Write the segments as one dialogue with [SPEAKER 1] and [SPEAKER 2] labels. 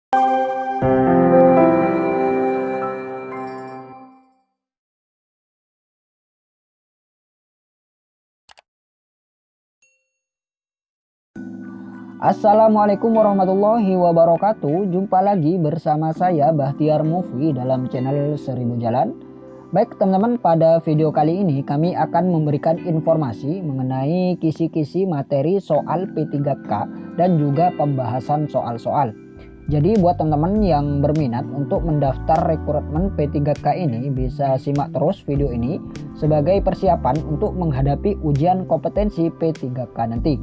[SPEAKER 1] Assalamualaikum warahmatullahi wabarakatuh. Jumpa lagi bersama saya Bahtiar Mufi dalam channel 1000 Jalan. Baik teman-teman, pada video kali ini kami akan memberikan informasi mengenai kisi-kisi materi soal P3K dan juga pembahasan soal-soal. Jadi buat teman-teman yang berminat untuk mendaftar rekrutmen P3K ini, bisa simak terus video ini sebagai persiapan untuk menghadapi ujian kompetensi P3K nanti.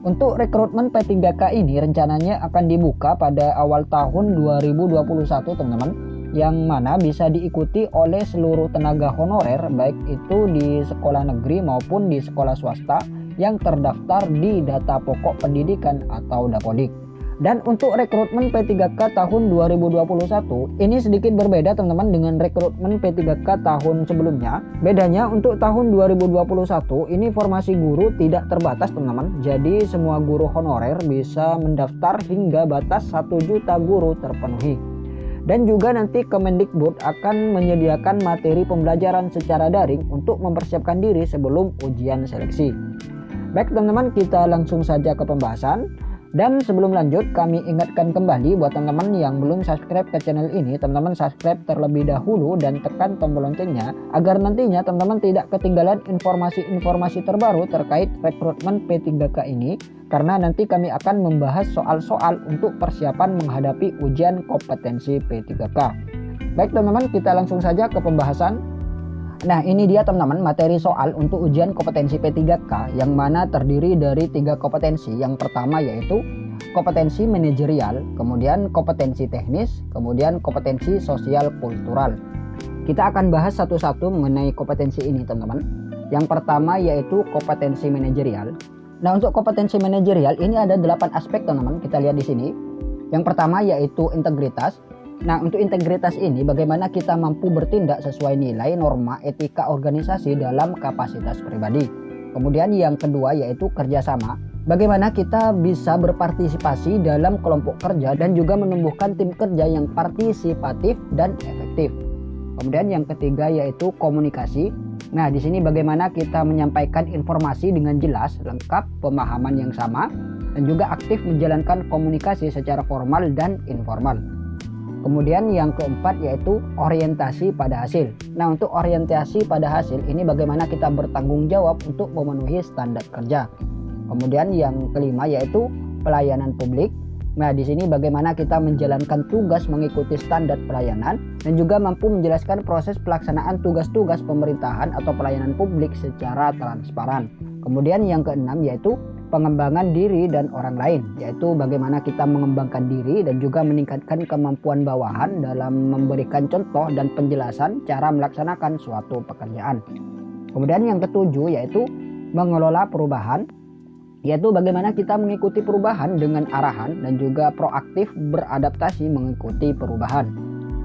[SPEAKER 1] Untuk rekrutmen P3K ini rencananya akan dibuka pada awal tahun 2021 teman-teman, yang mana bisa diikuti oleh seluruh tenaga honorer baik itu di sekolah negeri maupun di sekolah swasta yang terdaftar di data pokok pendidikan atau Dapodik. Dan untuk rekrutmen P3K tahun 2021 ini sedikit berbeda teman-teman dengan rekrutmen P3K tahun sebelumnya. Bedanya untuk tahun 2021 ini formasi guru tidak terbatas teman-teman. Jadi semua guru honorer bisa mendaftar hingga batas 1 juta guru terpenuhi. Dan juga nanti Kemendikbud akan menyediakan materi pembelajaran secara daring untuk mempersiapkan diri sebelum ujian seleksi. Baik teman-teman, kita langsung saja ke pembahasan. Dan sebelum lanjut, kami ingatkan kembali buat teman-teman yang belum subscribe ke channel ini, teman-teman subscribe terlebih dahulu dan tekan tombol loncengnya agar nantinya teman-teman tidak ketinggalan informasi-informasi terbaru terkait rekrutmen P3K ini, karena nanti kami akan membahas soal-soal untuk persiapan menghadapi ujian kompetensi P3K. Baik teman-teman, kita langsung saja ke pembahasan. Nah, ini dia teman-teman materi soal untuk ujian kompetensi P3K yang mana terdiri dari 3 kompetensi. Yang pertama yaitu kompetensi manajerial, kemudian kompetensi teknis, kemudian kompetensi sosial kultural. Kita akan bahas satu-satu mengenai kompetensi ini teman-teman. Yang pertama yaitu kompetensi manajerial. Nah, untuk kompetensi manajerial ini ada 8 aspek teman-teman, kita lihat di sini. Yang pertama yaitu integritas. Nah, untuk integritas ini bagaimana kita mampu bertindak sesuai nilai, norma, etika organisasi dalam kapasitas pribadi. Kemudian yang kedua yaitu kerjasama. Bagaimana kita bisa berpartisipasi dalam kelompok kerja dan juga menumbuhkan tim kerja yang partisipatif dan efektif. Kemudian yang ketiga yaitu komunikasi. Nah, di sini bagaimana kita menyampaikan informasi dengan jelas, lengkap, pemahaman yang sama, dan juga aktif menjalankan komunikasi secara formal dan informal. Kemudian yang keempat yaitu orientasi pada hasil. Nah, untuk orientasi pada hasil ini bagaimana kita bertanggung jawab untuk memenuhi standar kerja. Kemudian yang kelima yaitu pelayanan publik. Nah, di sini bagaimana kita menjalankan tugas mengikuti standar pelayanan dan juga mampu menjelaskan proses pelaksanaan tugas-tugas pemerintahan atau pelayanan publik secara transparan. Kemudian yang keenam yaitu pengembangan diri dan orang lain, yaitu bagaimana kita mengembangkan diri dan juga meningkatkan kemampuan bawahan dalam memberikan contoh dan penjelasan cara melaksanakan suatu pekerjaan. Kemudian yang ketujuh yaitu mengelola perubahan, yaitu bagaimana kita mengikuti perubahan dengan arahan dan juga proaktif beradaptasi mengikuti perubahan.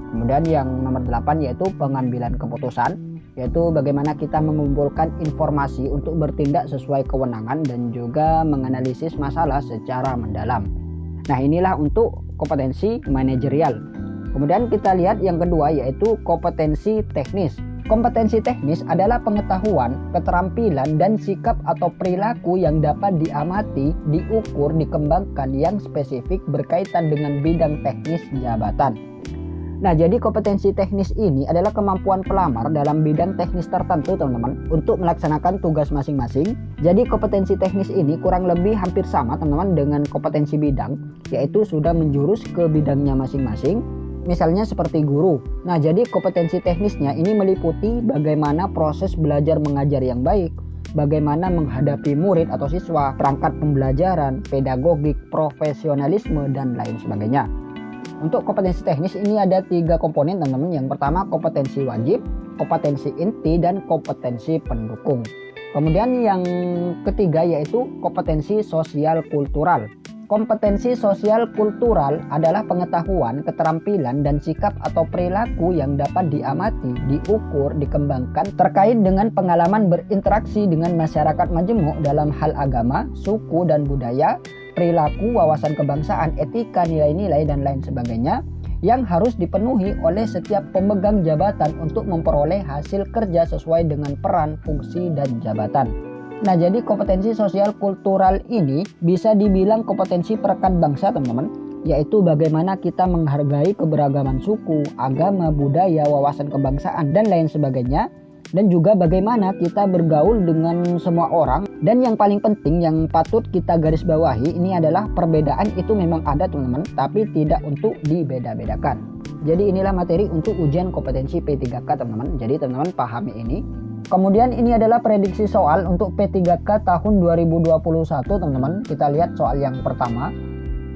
[SPEAKER 1] Kemudian yang nomor 8 yaitu pengambilan keputusan, yaitu bagaimana kita mengumpulkan informasi untuk bertindak sesuai kewenangan dan juga menganalisis masalah secara mendalam. Nah, inilah untuk kompetensi manajerial. Kemudian kita lihat yang kedua yaitu kompetensi teknis. Kompetensi teknis adalah pengetahuan, keterampilan, dan sikap atau perilaku yang dapat diamati, diukur, dikembangkan yang spesifik berkaitan dengan bidang teknis jabatan. Nah, jadi kompetensi teknis ini adalah kemampuan pelamar dalam bidang teknis tertentu teman-teman untuk melaksanakan tugas masing-masing. Jadi kompetensi teknis ini kurang lebih hampir sama teman-teman dengan kompetensi bidang, yaitu sudah menjurus ke bidangnya masing-masing. Misalnya seperti guru. Nah, jadi kompetensi teknisnya ini meliputi bagaimana proses belajar mengajar yang baik, bagaimana menghadapi murid atau siswa, perangkat pembelajaran, pedagogik, profesionalisme, dan lain sebagainya. Untuk kompetensi teknis ini ada 3 komponen teman-teman. Yang pertama kompetensi wajib, kompetensi inti, dan kompetensi pendukung. Kemudian yang ketiga yaitu kompetensi sosial kultural. Kompetensi sosial kultural adalah pengetahuan, keterampilan, dan sikap atau perilaku yang dapat diamati, diukur, dikembangkan terkait dengan pengalaman berinteraksi dengan masyarakat majemuk dalam hal agama, suku dan budaya, perilaku, wawasan kebangsaan, etika, nilai-nilai, dan lain sebagainya yang harus dipenuhi oleh setiap pemegang jabatan untuk memperoleh hasil kerja sesuai dengan peran, fungsi, dan jabatan. Nah, jadi kompetensi sosial kultural ini bisa dibilang kompetensi perekat bangsa, teman-teman, yaitu bagaimana kita menghargai keberagaman suku, agama, budaya, wawasan kebangsaan, dan lain sebagainya, dan juga bagaimana kita bergaul dengan semua orang. Dan yang paling penting yang patut kita garis bawahi ini adalah perbedaan itu memang ada, teman-teman, tapi tidak untuk dibeda-bedakan. Jadi inilah materi untuk ujian kompetensi P3K, teman-teman. Jadi teman-teman pahami ini. Kemudian ini adalah prediksi soal untuk P3K tahun 2021, teman-teman. Kita lihat soal yang pertama.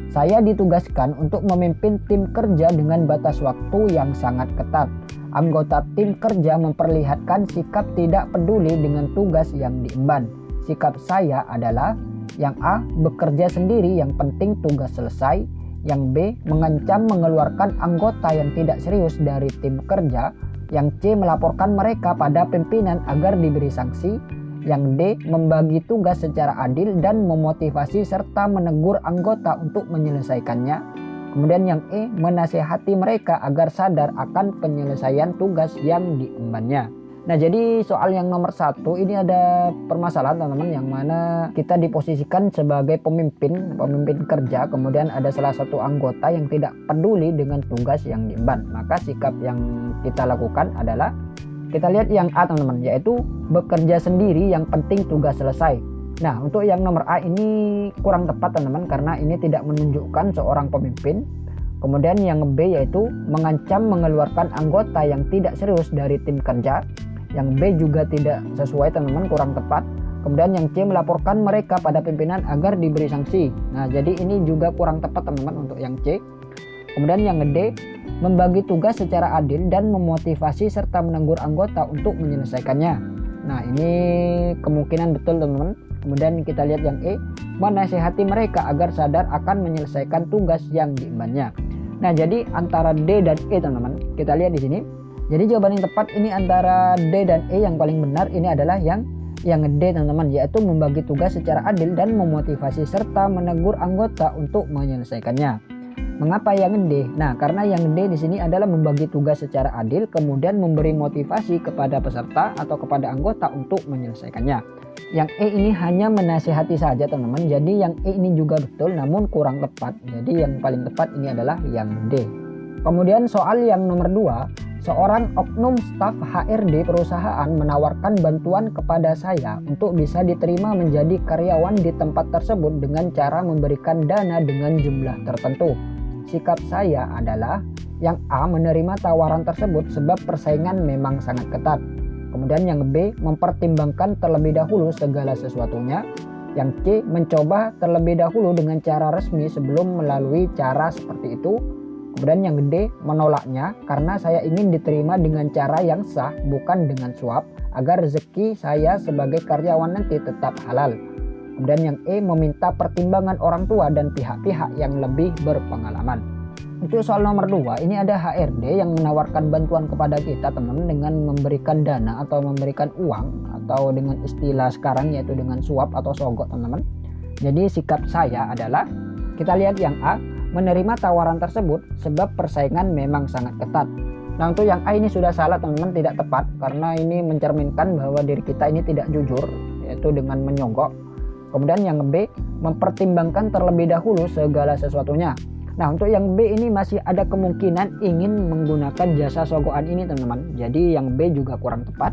[SPEAKER 1] Saya ditugaskan untuk memimpin tim kerja dengan batas waktu yang sangat ketat. Anggota tim kerja memperlihatkan sikap tidak peduli dengan tugas yang diemban. Sikap saya adalah yang A, bekerja sendiri, yang penting tugas selesai. Yang B, mengancam mengeluarkan anggota yang tidak serius dari tim kerja. Yang C, melaporkan mereka pada pimpinan agar diberi sanksi. Yang D, membagi tugas secara adil dan memotivasi serta menegur anggota untuk menyelesaikannya. Kemudian yang E, menasihati mereka agar sadar akan penyelesaian tugas yang diembannya. Nah, jadi soal yang nomor 1 ini ada permasalahan, teman-teman, yang mana kita diposisikan sebagai pemimpin kerja, kemudian ada salah satu anggota yang tidak peduli dengan tugas yang diemban. Maka sikap yang kita lakukan adalah, kita lihat yang A, teman-teman, yaitu bekerja sendiri, yang penting tugas selesai. Nah, untuk yang nomor A ini kurang tepat, teman-teman, karena ini tidak menunjukkan seorang pemimpin. Kemudian yang B yaitu mengancam mengeluarkan anggota yang tidak serius dari tim kerja. Yang B juga tidak sesuai, teman-teman, kurang tepat. Kemudian yang C, melaporkan mereka pada pimpinan agar diberi sanksi. Nah, jadi ini juga kurang tepat, teman-teman, untuk yang C. Kemudian yang D, membagi tugas secara adil dan memotivasi serta menegur anggota untuk menyelesaikannya. Nah, ini kemungkinan betul, teman-teman. Kemudian kita lihat yang E, menasihati mereka agar sadar akan menyelesaikan tugas yang diembannya. Nah, jadi antara D dan E, teman-teman, kita lihat di sini. Jadi jawaban yang tepat ini antara D dan E. Yang paling benar ini adalah yang D, teman-teman, yaitu membagi tugas secara adil dan memotivasi serta menegur anggota untuk menyelesaikannya. Mengapa yang D? Nah, karena yang D di sini adalah membagi tugas secara adil, kemudian memberi motivasi kepada peserta atau kepada anggota untuk menyelesaikannya. Yang E ini hanya menasihati saja, teman-teman. Jadi yang E ini juga betul, namun kurang tepat. Jadi yang paling tepat ini adalah yang D. Kemudian soal yang nomor 2. Seorang oknum staf HRD perusahaan menawarkan bantuan kepada saya untuk bisa diterima menjadi karyawan di tempat tersebut dengan cara memberikan dana dengan jumlah tertentu. Sikap saya adalah yang A, menerima tawaran tersebut sebab persaingan memang sangat ketat. Kemudian yang B, mempertimbangkan terlebih dahulu segala sesuatunya. Yang C, mencoba terlebih dahulu dengan cara resmi sebelum melalui cara seperti itu. Kemudian yang D, menolaknya karena saya ingin diterima dengan cara yang sah, bukan dengan suap, agar rezeki saya sebagai karyawan nanti tetap halal. Kemudian yang E, meminta pertimbangan orang tua dan pihak-pihak yang lebih berpengalaman. Untuk soal nomor 2, ini ada HRD yang menawarkan bantuan kepada kita, teman-teman, dengan memberikan dana atau memberikan uang, atau dengan istilah sekarang yaitu dengan suap atau sogok, teman-teman. Jadi sikap saya adalah, kita lihat yang A, menerima tawaran tersebut sebab persaingan memang sangat ketat. Nah, untuk yang A ini sudah salah, teman-teman, tidak tepat, karena ini mencerminkan bahwa diri kita ini tidak jujur, yaitu dengan menyogok. Kemudian yang B, mempertimbangkan terlebih dahulu segala sesuatunya. Nah, untuk yang B ini masih ada kemungkinan ingin menggunakan jasa sogokan ini, teman-teman. Jadi yang B juga kurang tepat.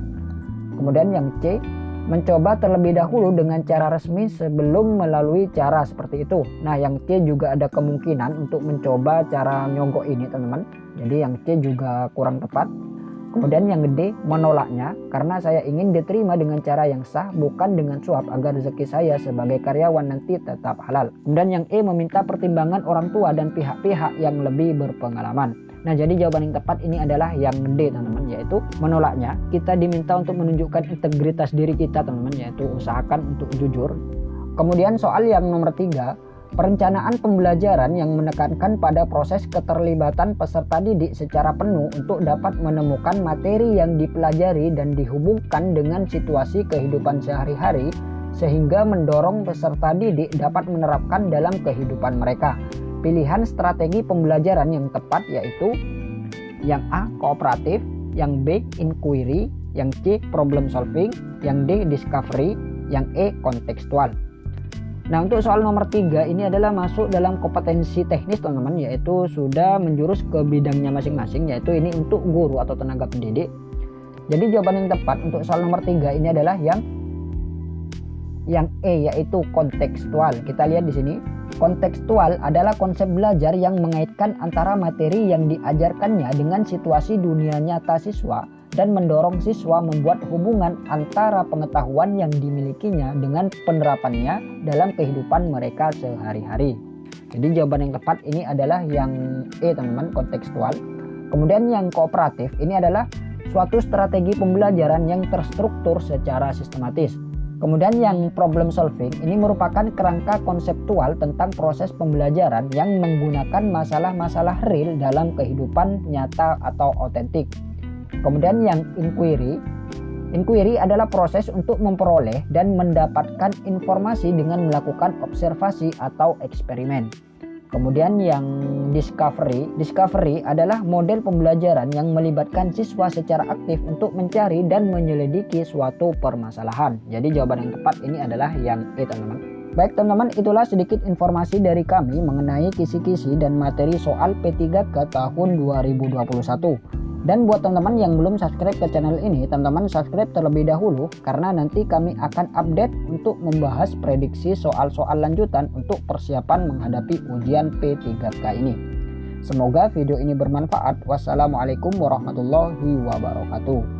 [SPEAKER 1] Kemudian yang C, mencoba terlebih dahulu dengan cara resmi sebelum melalui cara seperti itu. Nah, yang C juga ada kemungkinan untuk mencoba cara nyogok ini, teman-teman. Jadi yang C juga kurang tepat. Kemudian yang D, menolaknya karena saya ingin diterima dengan cara yang sah, bukan dengan suap, agar rezeki saya sebagai karyawan nanti tetap halal. Kemudian yang E, meminta pertimbangan orang tua dan pihak-pihak yang lebih berpengalaman. Nah, jadi jawaban yang tepat ini adalah yang D, teman-teman, yaitu menolaknya. Kita diminta untuk menunjukkan integritas diri kita, teman-teman, yaitu usahakan untuk jujur. Kemudian soal yang nomor 3, Perencanaan pembelajaran yang menekankan pada proses keterlibatan peserta didik secara penuh untuk dapat menemukan materi yang dipelajari dan dihubungkan dengan situasi kehidupan sehari-hari, sehingga mendorong peserta didik dapat menerapkan dalam kehidupan mereka. Pilihan strategi pembelajaran yang tepat yaitu yang A. Kooperatif, yang B. Inquiry, yang C. Problem solving, yang D. Discovery, yang E. Kontekstual. Nah, untuk soal nomor 3 ini adalah masuk dalam kompetensi teknis teman-teman, yaitu sudah menjurus ke bidangnya masing-masing, yaitu ini untuk guru atau tenaga pendidik. Jadi jawaban yang tepat untuk soal nomor 3 ini adalah yang E, yaitu kontekstual. Kita lihat di sini. Kontekstual adalah konsep belajar yang mengaitkan antara materi yang diajarkannya dengan situasi dunia nyata siswa dan mendorong siswa membuat hubungan antara pengetahuan yang dimilikinya dengan penerapannya dalam kehidupan mereka sehari-hari. Jadi jawaban yang tepat ini adalah yang E teman-teman, kontekstual. Kemudian yang kooperatif ini adalah suatu strategi pembelajaran yang terstruktur secara sistematis. Kemudian yang problem solving ini merupakan kerangka konseptual tentang proses pembelajaran yang menggunakan masalah-masalah real dalam kehidupan nyata atau otentik. Kemudian yang inquiry adalah proses untuk memperoleh dan mendapatkan informasi dengan melakukan observasi atau eksperimen. Kemudian yang discovery adalah model pembelajaran yang melibatkan siswa secara aktif untuk mencari dan menyelidiki suatu permasalahan. Jadi jawaban yang tepat ini adalah yang E teman-teman. Baik teman-teman, itulah sedikit informasi dari kami mengenai kisi-kisi dan materi soal P3K tahun 2021. Dan buat teman-teman yang belum subscribe ke channel ini, teman-teman subscribe terlebih dahulu karena nanti kami akan update untuk membahas prediksi soal-soal lanjutan untuk persiapan menghadapi ujian P3K ini. Semoga video ini bermanfaat. Wassalamualaikum warahmatullahi wabarakatuh.